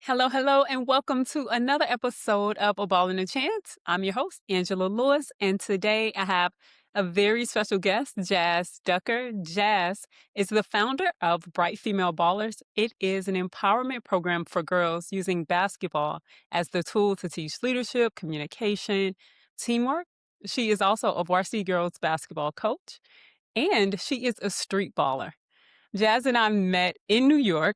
Hello, hello, and welcome to another episode of A Ball and a Chance. I'm your host, Angela Lewis, and today I have a very special guest, Jazz Ducker. Jazz is the founder of Bright Female Ballers. It is an empowerment program for girls using basketball as the tool to teach leadership, communication, teamwork. She is also a varsity girls basketball coach, and she is a street baller. Jazz and I met in New York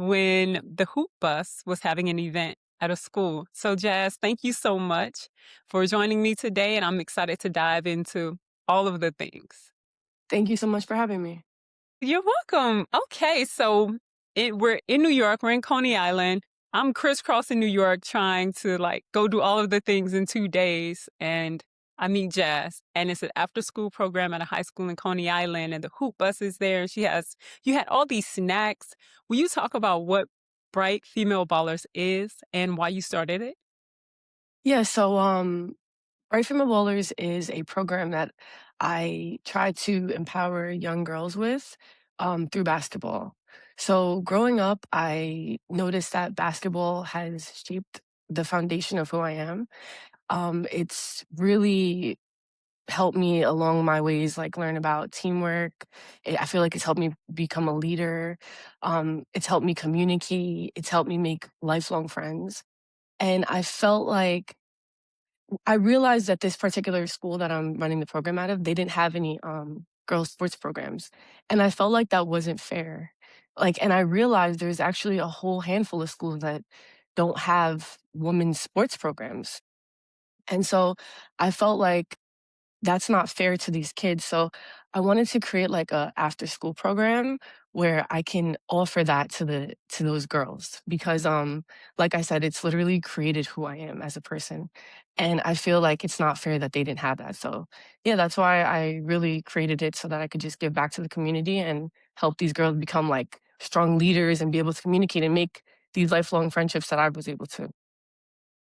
when the Hoop Bus was having an event at a school. So, Jazz, thank you so much for joining me today, and I'm excited to dive into all of the things. Thank you so much for having me. You're welcome. Okay, so we're in New York, we're in Coney Island. I'm crisscrossing New York trying to go do all of the things in 2 days. And I meet Jazz, and it's an after school program at a high school in Coney Island, and the Hoop Bus is there. And you had all these snacks. Will you talk about what Bright Female Ballers is and why you started it? Yeah, Right from the Ballers is a program that I try to empower young girls with through basketball. So growing up, I noticed that basketball has shaped the foundation of who I am. It's really helped me along my ways, like learn about teamwork. I feel like it's helped me become a leader. It's helped me communicate. It's helped me make lifelong friends. And I realized that this particular school that I'm running the program out of, they didn't have any girls sports programs. And I felt like that wasn't fair. And I realized there's actually a whole handful of schools that don't have women's sports programs. And so I felt like that's not fair to these kids. So I wanted to create like a after school program where I can offer that to those girls because like I said, it's literally created who I am as a person. And I feel like it's not fair that they didn't have that. So yeah, that's why I really created it so that I could just give back to the community and help these girls become like strong leaders and be able to communicate and make these lifelong friendships that I was able to.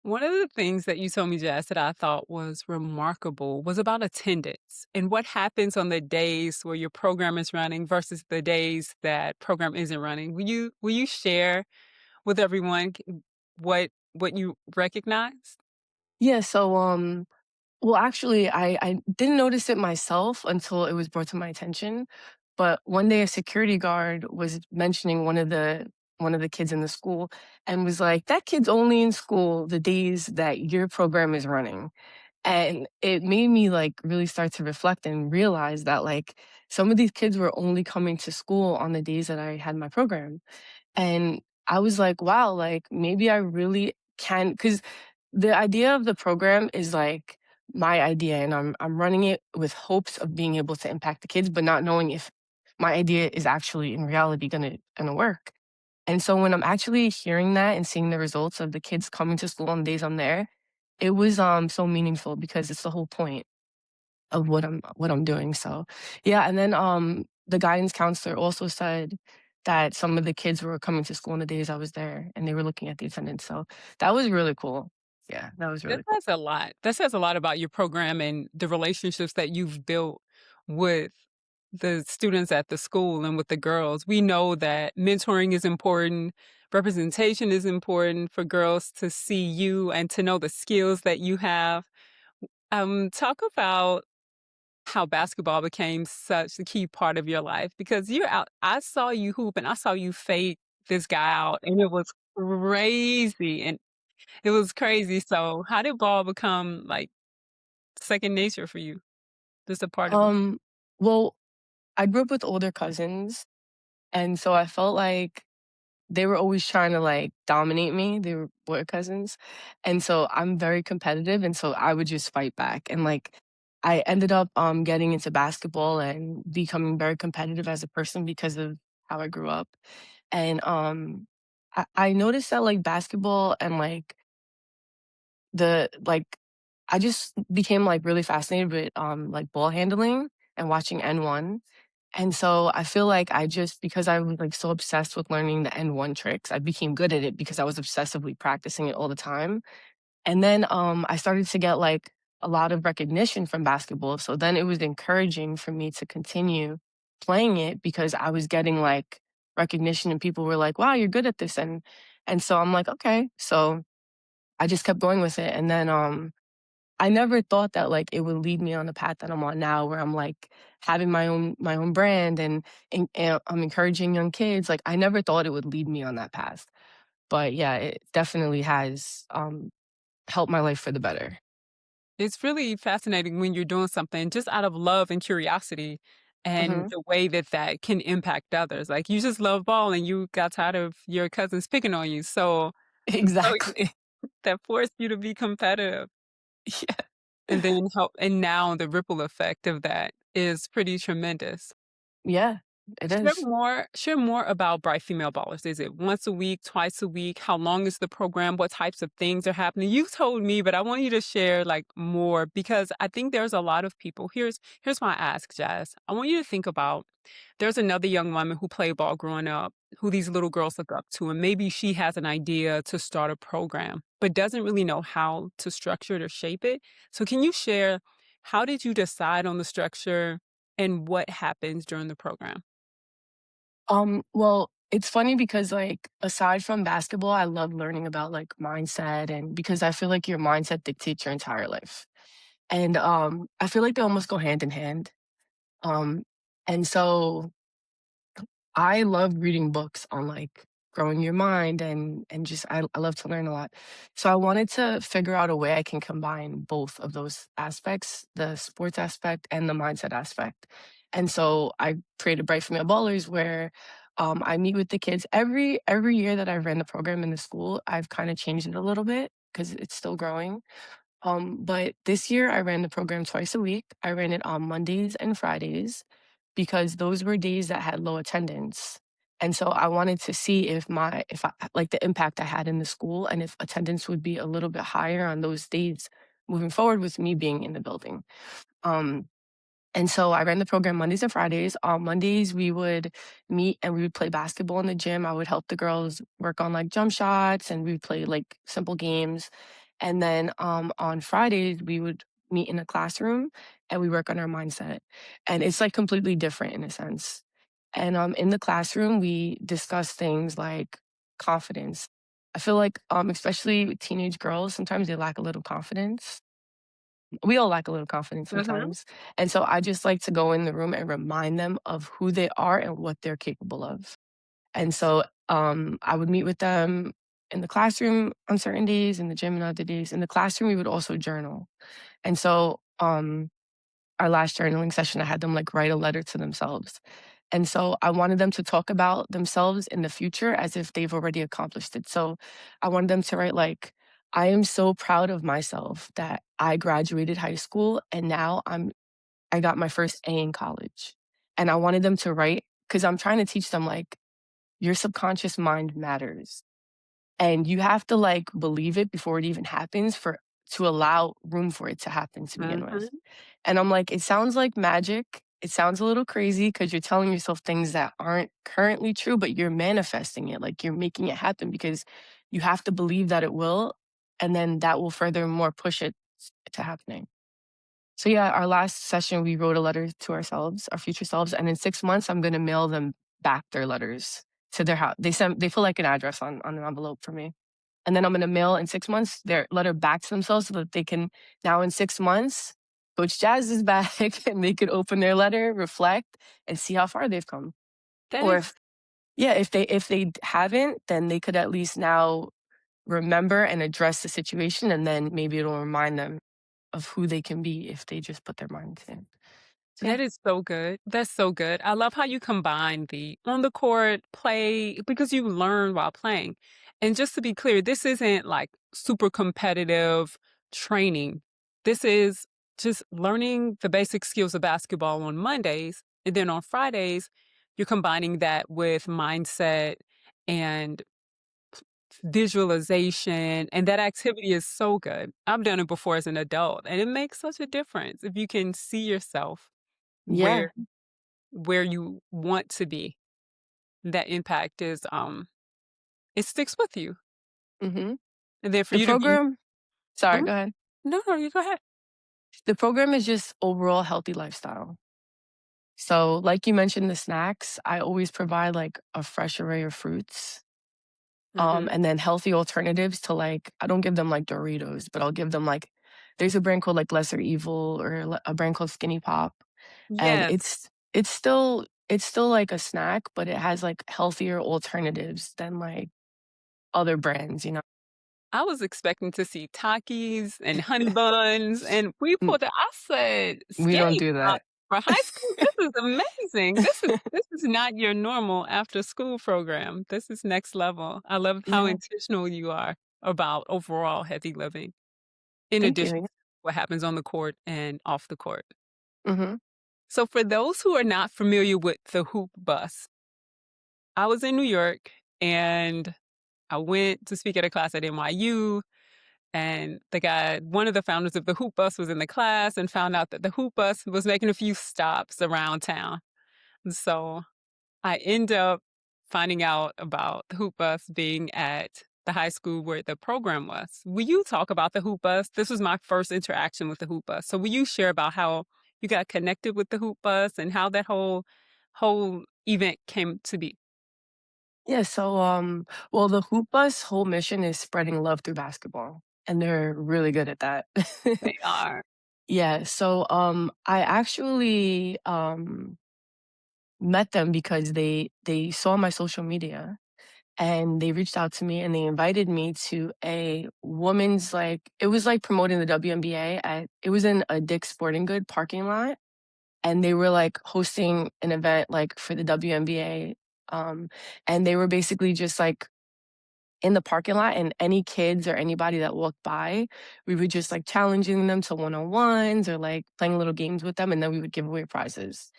One of the things that you told me, Jazz, that I thought was remarkable was about attendance and what happens on the days where your program is running versus the days that program isn't running. Will you share with everyone what you recognized? Yeah, actually, I didn't notice it myself until it was brought to my attention. But one day a security guard was mentioning one of the kids in the school and was like, that kid's only in school the days that your program is running. And it made me like really start to reflect and realize that like some of these kids were only coming to school on the days that I had my program. And I was like, wow, like maybe I really can, because the idea of the program is like my idea, and I'm running it with hopes of being able to impact the kids, but not knowing if my idea is actually in reality gonna work. And so when I'm actually hearing that and seeing the results of the kids coming to school on the days I'm there, it was so meaningful because it's the whole point of what I'm doing. So yeah, and then the guidance counselor also said that some of the kids were coming to school on the days I was there and they were looking at the attendance. So that was really cool. Yeah, that was That really cool. says a lot. That says a lot about your program and the relationships that you've built with the students at the school and with the girls. We know that mentoring is important, representation is important for girls to see you and to know the skills that you have. Talk about how basketball became such a key part of your life because you're out. I saw you hoop and I saw you fade this guy out, and it was crazy. And it was crazy. So, how did ball become like second nature for you? Just a part of you? Um well, I grew up with older cousins, and so I felt like they were always trying to like dominate me. They were boy cousins. And so I'm very competitive, and so I would just fight back. And like I ended up getting into basketball and becoming very competitive as a person because of how I grew up. And I noticed that like basketball and the like I just became like really fascinated with like ball handling and watching N1. And so I feel like I just because I was like so obsessed with learning the N1 tricks, I became good at it because I was obsessively practicing it all the time. And then I started to get like a lot of recognition from basketball. So then it was encouraging for me to continue playing it because I was getting like recognition and people were like, wow, you're good at this. And so I'm like, "Okay." So I just kept going with it, and then, I never thought that, like, it would lead me on the path that I'm on now where I'm, like, having my own brand and I'm encouraging young kids, like, I never thought it would lead me on that path. But yeah, it definitely has, helped my life for the better. It's really fascinating when you're doing something just out of love and curiosity and Mhm. the way that that can impact others. Like you just love ball and you got tired of your cousins picking on you. So Exactly. that forced you to be competitive. Yeah. And then help and now the ripple effect of that is pretty tremendous. Yeah, it is. Share more about Bright Female Ballers. Is it once a week, twice a week? How long is the program? What types of things are happening? You told me, but I want you to share like more because I think there's a lot of people. Here's my ask, Jazz. I want you to think about there's another young woman who played ball growing up who these little girls look up to, and maybe she has an idea to start a program, but doesn't really know how to structure it or shape it. So can you share how did you decide on the structure and what happens during the program? Well, it's funny because, like, aside from basketball, I love learning about, like, mindset and because I feel like your mindset dictates your entire life. And, I feel like they almost go hand in hand. Um, and so I love reading books on, like, growing your mind and just I love to learn a lot. So I wanted to figure out a way I can combine both of those aspects, the sports aspect and the mindset aspect. And so I created Bright Female Ballers where, I meet with the kids every year that I've ran the program in the school, I've kinda changed it a little bit because it's still growing. But this year I ran the program twice a week. I ran it on Mondays and Fridays because those were days that had low attendance. And so I wanted to see if I like the impact I had in the school and if attendance would be a little bit higher on those days moving forward with me being in the building. Um, and so I ran the program Mondays and Fridays. On Mondays, we would meet and we would play basketball in the gym. I would help the girls work on like jump shots and we'd play like simple games. And then on Fridays, we would meet in a classroom and we work on our mindset. And it's like completely different in a sense. And in the classroom, we discuss things like confidence. I feel like, especially with teenage girls, sometimes they lack a little confidence. We all lack a little confidence Mhm. sometimes. And so I just like to go in the room and remind them of who they are and what they're capable of. And so I would meet with them in the classroom on certain days, in the gym on other days. In the classroom, we would also journal. And so our last journaling session, I had them like write a letter to themselves. And so I wanted them to talk about themselves in the future as if they've already accomplished it. So I wanted them to write like, I am so proud of myself that I graduated high school and now I got my first A in college. And I wanted them to write because I'm trying to teach them like your subconscious mind matters. And you have to, like, believe it before it even happens for to allow room for it to happen to begin with. Mhm. And I'm like, "It sounds like magic. It sounds a little crazy because 'cause you're telling yourself things that aren't currently true, but you're manifesting it, like, you're making it happen because you have to believe that it will, and then that will furthermore push it to happening." So, yeah, our last session, we wrote a letter to ourselves, our future selves, and in 6 months, I'm gonna mail them back their letters to their house. They put, like, an address on an envelope for me. And then I'm gonna mail in 6 months their letter back to themselves so that they can now in 6 months, Coach Jazz is back and they could open their letter, reflect, and see how far they've come. That Or is if yeah, if they haven't, then they could at least now remember and address the situation, and then maybe it'll remind them of who they can be if they just put their minds in. So, yeah. that is so good. That's so good. I love how you combine the on the court play because you learn while playing. And just to be clear, this isn't like super competitive training. This is just learning the basic skills of basketball on Mondays. And then on Fridays, you're combining that with mindset and visualization, and that activity is so good. I've done it before as an adult, and it makes such a difference if you can see yourself Yeah. where you want to be. That impact is, it sticks with you, Mhm. and then for The you to be program sorry, mhm. go ahead. No, no, you go ahead. The program is just overall healthy lifestyle. So, like you mentioned, the snacks, I always provide like a fresh array of fruits. Mhm. And then healthy alternatives to, like, I don't give them, like, Doritos, but I'll give them, like, there's a brand called, like, Lesser Evil, or a brand called Skinny Pop, and Yes. it's still like a snack, but it has, like, healthier alternatives than, like, other brands. I was expecting to see Takis and honey buns, and we Mm, pulled it. I said, we don't "Skinny do Pop that. for high school? This is amazing. This is not your normal after school program. This is next level." I love how Yeah, intentional you are about overall healthy living, in thank addition you. to what happens on the court and off the court. Mhm. So for those who are not familiar with the Hoop Bus, I was in New York and I went to speak at a class at NYU. And one of the founders of the Hoop Bus was in the class and found out that the Hoop Bus was making a few stops around town. And so I end up finding out about the Hoop Bus being at the high school where the program was. Will you talk about the Hoop Bus? This was my first interaction with the Hoop Bus. So will you share about how you got connected with the Hoop Bus and how that whole event came to be? Yeah, so, well, the Hoop Bus whole mission is spreading love through basketball, and they're really good at that. They are. Yeah, so, I actually, met them because they saw my social media, and they reached out to me, and they invited me to a woman's, like, it was, like, promoting the WNBA it was in a Dick's Sporting Good parking lot, and they were, like, hosting an event, like, for the WNBA, and they were basically just, like, in the parking lot, and any kids or anybody that walked by, we were just, like, challenging them to one-on-ones, or, like, playing little games with them, and then we would give away prizes.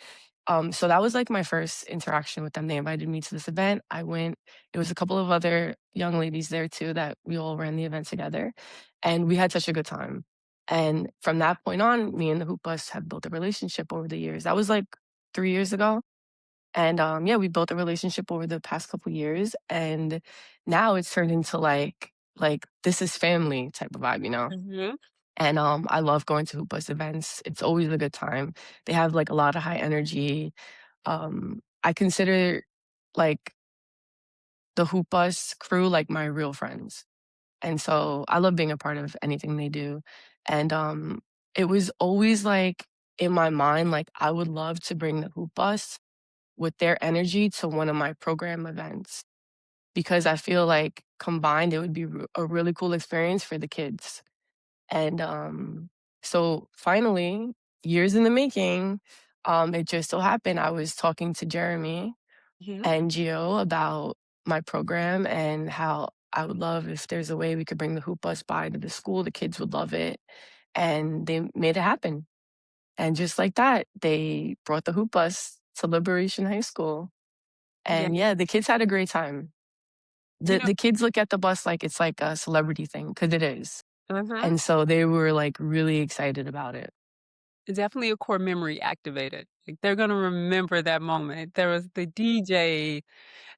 So that was, like, my first interaction with them. They invited me to this event. I went. It was a couple of other young ladies there too that we all ran the event together, and we had such a good time. And from that point on, me and the Hoop Bus have built a relationship over the years. That was, like, 3 years ago. And, yeah, we built a relationship over the past couple years, and now it's turned into, like, this is family type of vibe. Mhm. And, I love going to Hoop Bus events. It's always a good time. They have, like, a lot of high energy. I consider, like, the Hoop Bus crew, like, my real friends, and so I love being a part of anything they do. And, it was always, like, in my mind, like, I would love to bring the Hoop Bus with their energy to one of my program events, because I feel like combined, it would be a really cool experience for the kids. And, so finally, years in the making, it just so happened I was talking to Jeremy Mhm. and Gio about my program, and how I would love if there's a way we could bring the Hoop Bus by to the school. The kids would love it, and they made it happen. And just like that, they brought the Hoop Bus to Liberation High School. Yeah. And yeah, the kids had a great time. You The know. the kids look at the bus like it's like a celebrity thing, because it is. Mhm. And so they were, like, really excited about it. Definitely a core memory activated. Like, they're gonna remember that moment. There was the DJ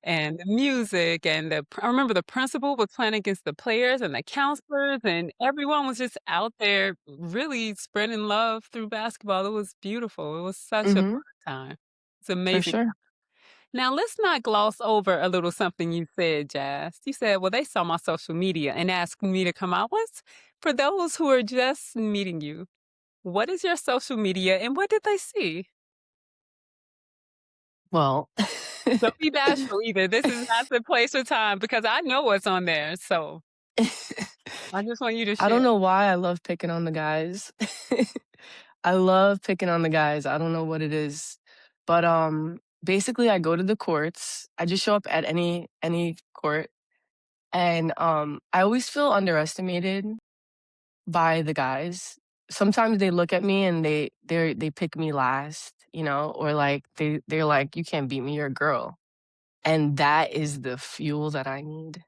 and the music and I remember the principal was playing against the players and the counselors, and everyone was just out there really spreading love through basketball. It was beautiful. It was such a Mhm. fun time. It's For amazing. sure. Now, let's not gloss over a little something you said, Jazz. You said, well, they saw my social media and asked me to come out. What's for those who are just meeting you? What is your social media and what did they see? Well, Don't be bashful either. This is not the place or time because I know what's on there. So I just want you to I share. don't know why I love picking on the guys. I love picking on the guys. I don't know what it is. But, basically, I go to the courts. I just show up at any court, and, I always feel underestimated by the guys. Sometimes they look at me and they pick me last, or, like, they're like, "You can't beat me, you're a girl." And that is the fuel that I need.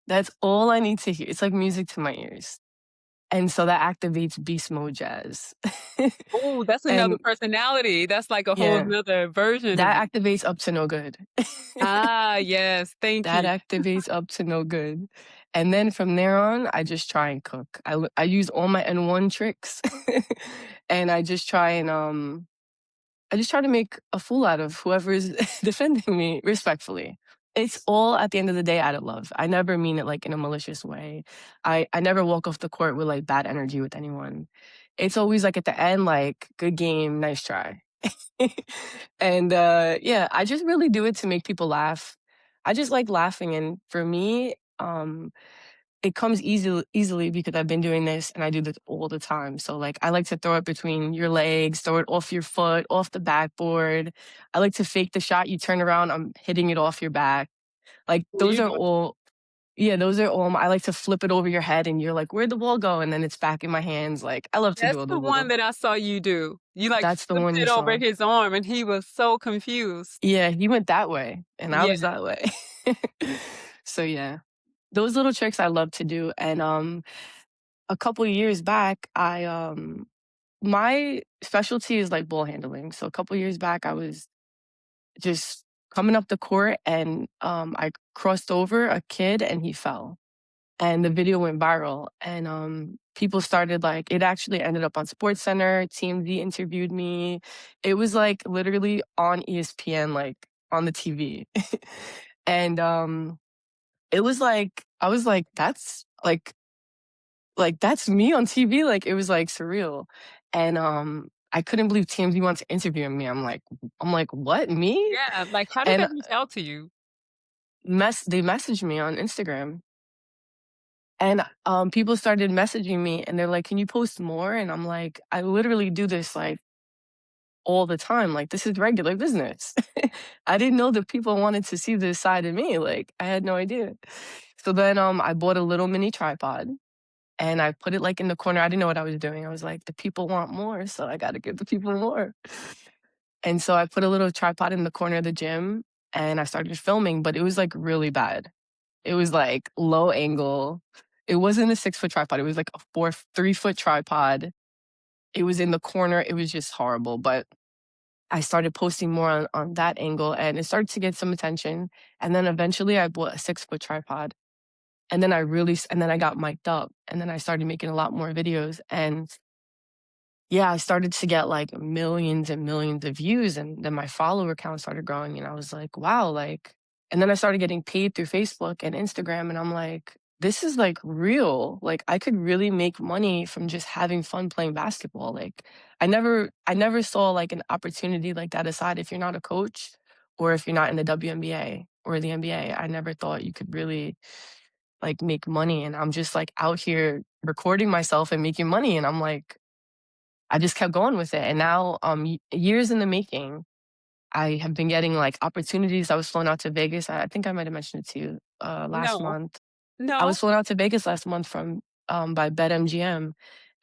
That's all I need to hear. It's like music to my ears. And so that activates beast mode jazz. Oh, that's another And personality. That's like a whole yeah, nother version of you. that activates up to no good. Ah, yes. Thank That you. activates up to no good. And then from there on, I just try and cook. I use all my N1 tricks. And I just try to make a fool out of whoever is defending me respectfully. It's all at the end of the day out of love. I never mean it like in a malicious way. I never walk off the court with like bad energy with anyone. It's always like at the end, like, good game, nice try. And yeah, I just really do it to make people laugh. I just like laughing. And for me, it comes easily because I've been doing this and I do this all the time. So like I like to throw it between your legs, throw it off your foot, off the backboard. I like to fake the shot. You turn around, I'm hitting it off your back. Like Well, those you are know, all yeah, those are all I like to flip it over your head and you're like, "Where'd the ball go?" And then it's back in my hands. Like I love to do that's all the the one little that I saw you do. You, like, that's the flipped one you it over saw. his arm, and he was so confused. Yeah, he went that way and I Yeah. was that way. So yeah, those little tricks I love to do. And a couple years back, my specialty is like ball handling. So a couple years back, I was just coming up the court and I crossed over a kid and he fell. And the video went viral and people started like it actually ended up on Sports Center. TMZ interviewed me. It was like literally on ESPN, like on the TV. And it was like I was like that's me on TV. Like it was like surreal. And I couldn't believe TMZ wanted to interview me. I'm like, what, me? Yeah, like, how did And they reach out to you? they messaged me on Instagram. And people started messaging me and they're like, can you post more? And I'm like, I literally do this like all the time. Like this is regular business. I didn't know that people wanted to see this side of me. Like I had no idea. So then I bought a little mini tripod and I put it like in the corner. I didn't know what I was doing. I was like, the people want more, so I got to give the people more. And so I put a little tripod in the corner of the gym and I started filming, but it was like really bad. It was like low angle. It wasn't a 6-foot tripod. It was like a 3-foot tripod. It was in the corner. It was just horrible. But I started posting more on that angle and it started to get some attention. And then eventually I bought a 6-foot tripod. And then and then I got mic'd up and then I started making a lot more videos. And yeah, I started to get like millions and millions of views. And then my follower count started growing. And I was like, wow, like, and then I started getting paid through Facebook and Instagram. And I'm like, this is like real. Like I could really make money from just having fun playing basketball. Like I never saw like an opportunity like that aside if you're not a coach or if you're not in the WNBA or the NBA. I never thought you could really like make money. And I'm just like out here recording myself and making money. And I'm like, I just kept going with it. And now, years in the making, I have been getting like opportunities. I was flown out to Vegas. I think I might have mentioned it to you last No. month. I No. was flown out to Vegas last month from by BetMGM,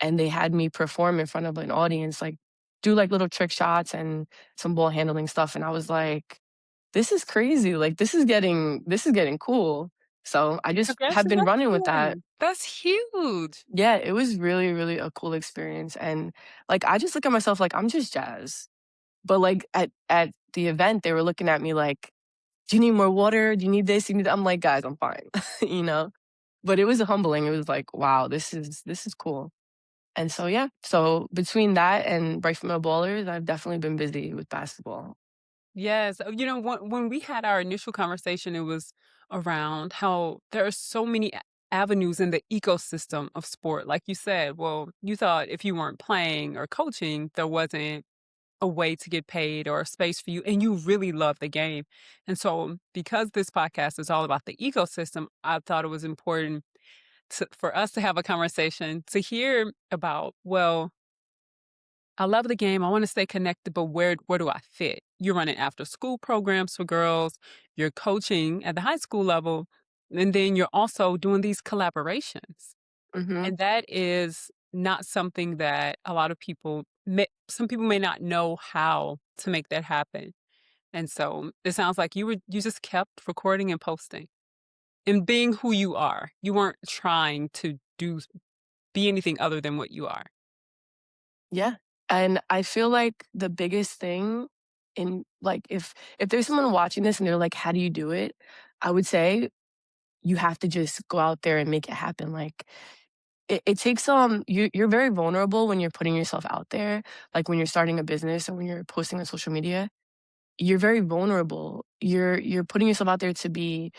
and they had me perform in front of an audience, like do like little trick shots and some ball handling stuff. And I was like, this is crazy. Like this is getting cool. So I just have been running with that. Congratulations. That's huge. Yeah, it was really, really a cool experience. And like I just look at myself like I'm just Jazz. But like at the event, they were looking at me like, do you need more water? Do you need this? You need that? I'm like, guys, I'm fine. you know? But it was humbling. It was like, wow, this is cool. And so yeah. So between that and Bright Female Ballers, I've definitely been busy with basketball. Yes. When we had our initial conversation, it was around how there are so many avenues in the ecosystem of sport. Like you said, well, you thought if you weren't playing or coaching, there wasn't a way to get paid or a space for you, and you really love the game. And so, because this podcast is all about the ecosystem, I thought it was important for us to have a conversation to hear about, well, I love the game. I want to stay connected, but where do I fit? You're running after school programs for girls, you're coaching at the high school level, and then you're also doing these collaborations. Hmm. And that is not something that a lot of some people may not know how to make that happen. And so it sounds like you just kept recording and posting and being who you are. You weren't trying to be anything other than what you are. Yeah. And I feel like the biggest thing in like if there's someone watching this and they're like, how do you do it? I would say you have to just go out there and make it happen. Like it takes you're very vulnerable when you're putting yourself out there, like when you're starting a business or when you're posting on social media. you're very vulnerable. You're putting yourself out there to be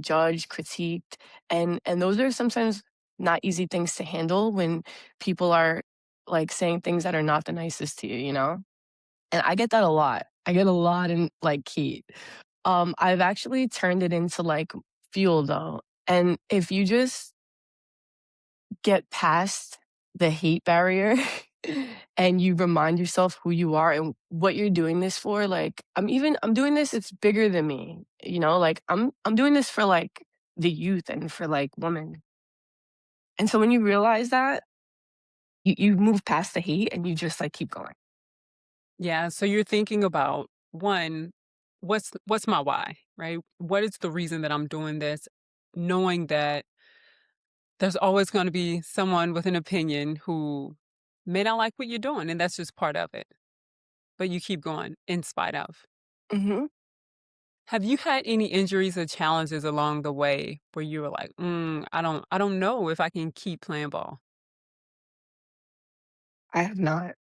judged, critiqued, and those are sometimes not easy things to handle when people are like saying things that are not the nicest to you, you know? And I get that a lot. I get a lot in like heat. I've actually turned it into like fuel though. And if you just get past the hate barrier and you remind yourself who you are and what you're doing this for, like I'm doing this, it's bigger than me, you know, like I'm doing this for like the youth and for like women. And so when you realize that, you move past the hate and you just like keep going. Yeah, so you're thinking about, one, what's my why, right? What is the reason that I'm doing this? Knowing that there's always gonna be someone with an opinion who may not like what you're doing, and that's just part of it, but you keep going in spite of. Hmm. Have you had any injuries or challenges along the way where you were like, I don't know if I can keep playing ball? I have not.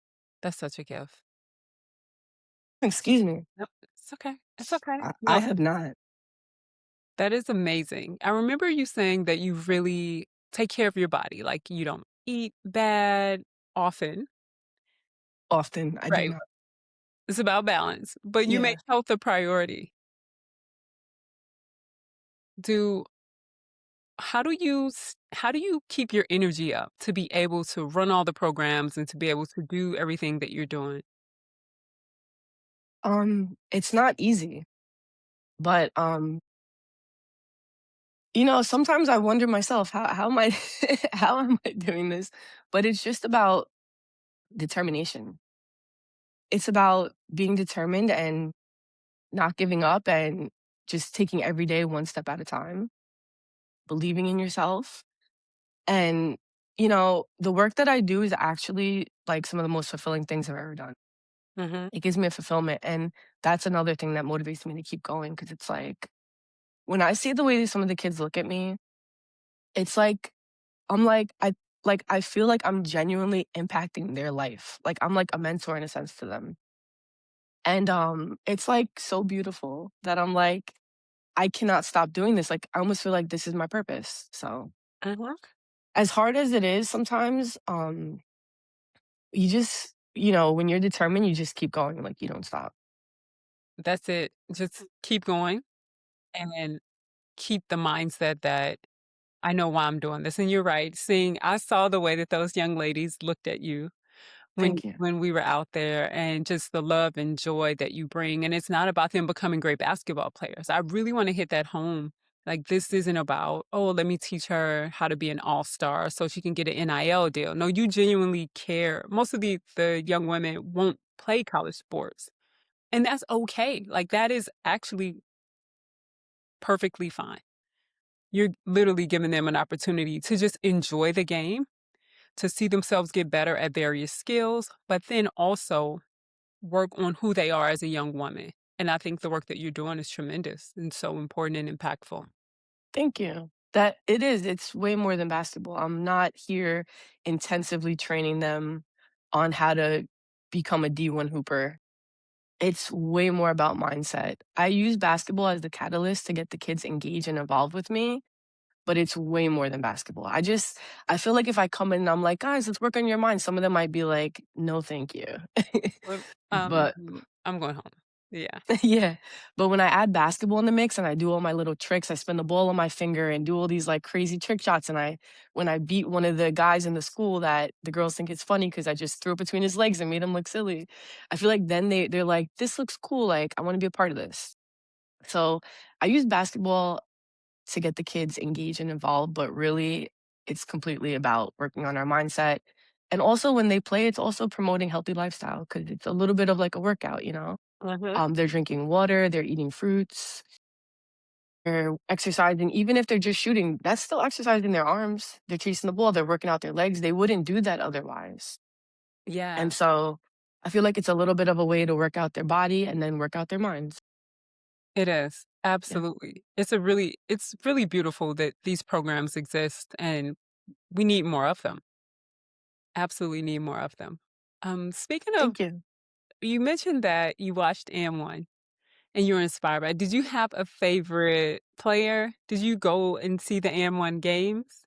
That's such a gift. Excuse me. Nope, it's okay. It's okay. I No, have not that is amazing. I remember you saying that you really take care of your body, like you don't eat bad often, often. I do right? not. It's about balance, but you make Yeah. health a priority. Do how do you keep your energy up to be able to run all the programs and to be able to do everything that you're doing? It's not easy, but you know, sometimes I wonder myself, how am I how am I doing this? But it's just about determination. It's about being determined and not giving up and just taking every day one step at a time, believing in yourself. And, you know, the work that I do is actually like some of the most fulfilling things I've ever done. Mhm. It gives me a fulfillment. And that's another thing that motivates me to keep going because it's like when I see the way that some of the kids look at me, it's like I'm like I feel like I'm genuinely impacting their life. Like I'm like a mentor in a sense to them. And it's like so beautiful that I'm like I cannot stop doing this. Like I almost feel like this is my purpose. So Mhm. as hard as it is sometimes, you just you know, when you're determined, you just keep going, like you don't stop. That's it. Just keep going and keep the mindset that I know why I'm doing this. And you're right. I saw the way that those young ladies looked at you Thank you. when we were out there, and just the love and joy that you bring. And it's not about them becoming great basketball players. I really want to hit that home. Like, this isn't about, oh, let me teach her how to be an all-star so she can get an NIL deal. No, you genuinely care. Most of the young women won't play college sports. And that's okay. Like, that is actually perfectly fine. You're literally giving them an opportunity to just enjoy the game, to see themselves get better at various skills, but then also work on who they are as a young woman. And I think the work that you're doing is tremendous and so important and impactful. Thank you. That it is. It's way more than basketball. I'm not here intensively training them on how to become a D1 hooper. It's way more about mindset. I use basketball as the catalyst to get the kids engaged and involved with me, but it's way more than basketball. I feel like if I come in and I'm like, guys, let's work on your mind, some of them might be like, no, thank you. Well, But I'm going home. Yeah. yeah. But when I add basketball in the mix and I do all my little tricks, I spin the ball on my finger and do all these like crazy trick shots. And when I beat one of the guys in the school that the girls think it's funny because I just threw it between his legs and made him look silly. I feel like then they're like, this looks cool. Like, I want to be a part of this. So I use basketball to get the kids engaged and involved, but really it's completely about working on our mindset. And also when they play, it's also promoting healthy lifestyle because it's a little bit of like a workout, you know? Mhm. They're drinking water, they're eating fruits, they're exercising. Even if they're just shooting, that's still exercising their arms. They're chasing the ball, they're working out their legs. They wouldn't do that otherwise. And Yeah, so I feel like it's a little bit of a way to work out their body and then work out their minds. it is. Yeah. Absolutely. It's really beautiful that these programs exist, and we need more of them. Absolutely need more of them. Speaking of, Thank you. you mentioned that you watched And One. and you're inspired by. Did you have a favorite player? Did you go and see the AND1 games?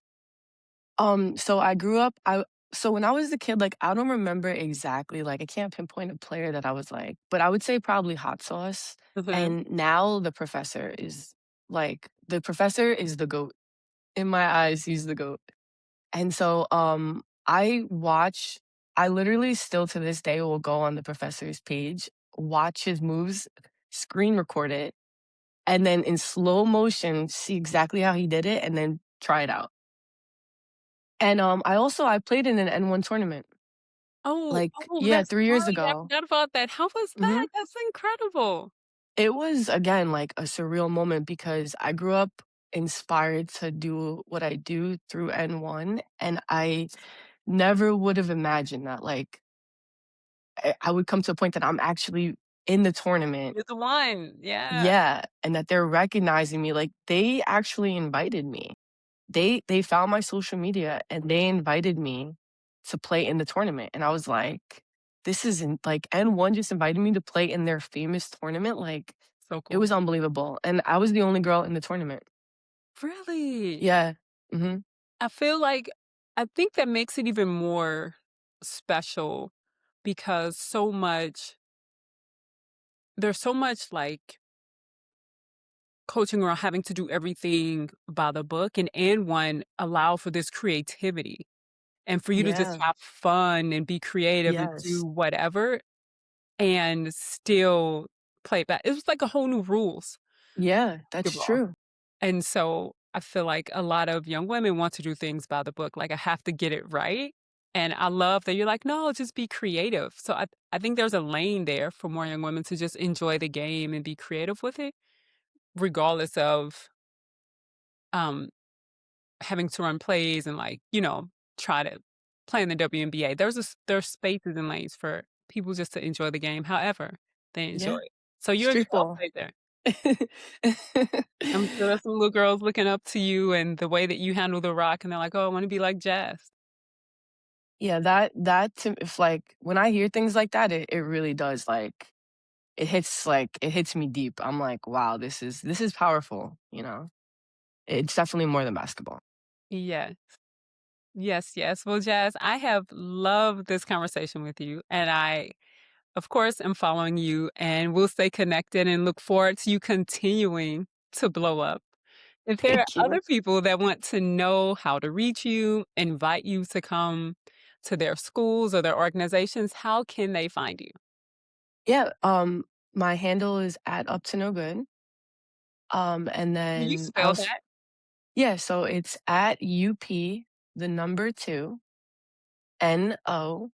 So I grew up so when I was a kid, like, I don't remember exactly, like, I can't pinpoint a player that I was like, but I would say probably Hot Sauce, Mhm. and now the professor is the GOAT. In my eyes, he's the GOAT. And so, I literally still to this day will go on the professor's page, watch his moves, screen record it, and then in slow motion, see exactly how he did it, and then try it out. And, I played in an N1 tournament, Oh, like, oh, yeah, that's 3 years right, I ago. forgot about that. How was Mhm. that? That's incredible. It was, again, like, a surreal moment because I grew up inspired to do what I do through N1, and I never would have imagined that, like, I would come to a point that I'm actually in the tournament. You're the one, yeah, Yeah, and that they're recognizing me, like, they actually invited me. They found my social media and they invited me to play in the tournament, and I was like, "This isn't like, N1 just invited me to play in their famous tournament," like, so it cool. was unbelievable, and I was the only girl in the tournament. Really? Yeah. Mhm. I feel like I think that makes it even more special because there's so much, like, coaching around having to do everything by the book, and one allow for this creativity, and for you to just Yeah. have fun and be creative and do Yes. whatever and still play it back. It was like a whole new rules Yeah, that's basketball. true. And so I feel like a lot of young women want to do things by the book. Like I have to get it right. And I love that you're like, no, just be creative. So I think there's a lane there for more young women to just enjoy the game and be creative with it, regardless of um having to run plays and like, try to play in the WNBA. There's spaces and lanes for people just to enjoy the game however they enjoy Yeah. it. So you're a Streetball. trailblazer. I'm sure there's some little girls looking up to you and the way that you handle the rock, and they're like, "Oh, I wanna be like Jazz." Yeah, that to if, like, when I hear things like that, it really does, it hits me deep. I'm like, "Wow, this is powerful," you know? It's definitely more than basketball. Yes. Yes, yes. Well, Jazz, I have loved this conversation with you, and I, of course, am following you, and we'll stay connected and look forward to you continuing to blow up. If there are Thank you. other people that want to know how to reach you, invite you to come to their schools or their organizations, how can they find you? Yeah, my handle is at up to no good. And Can you then spell that? yeah, so it's at UP, the number 2, NO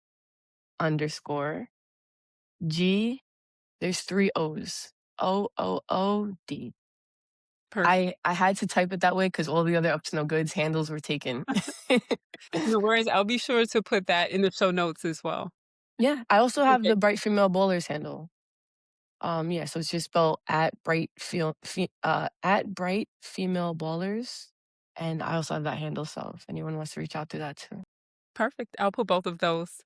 underscore G, there's 3 O's, OOOD. Perfect. I had to type it that way because all the other up to no goods handles were taken. No worries. I'll be sure to put that in the show notes as well. Yeah, I also have Okay, the Bright Female Bowlers handle. Yeah, so it's just spelled at Bright Female Ballers, and I also have that handle, so if anyone wants to reach out to that too. perfect. I'll put both of those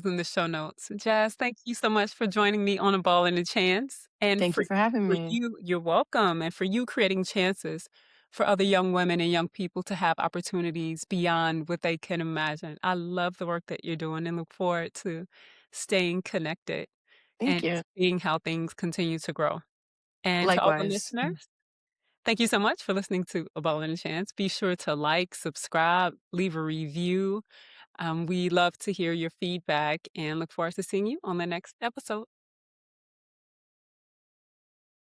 in the show notes. Jazz, thank you so much for joining me on A Ball and a Chance. And Thank for you for having for me. you, you're welcome. And for you creating chances for other young women and young people to have opportunities beyond what they can imagine. I love the work that you're doing and look forward to staying connected Thank and you. seeing how things continue to grow. And to all the Likewise. listeners, thank you so much for listening to A Ball and a Chance. Be sure to like, subscribe, leave a review. We love to hear your feedback and look forward to seeing you on the next episode.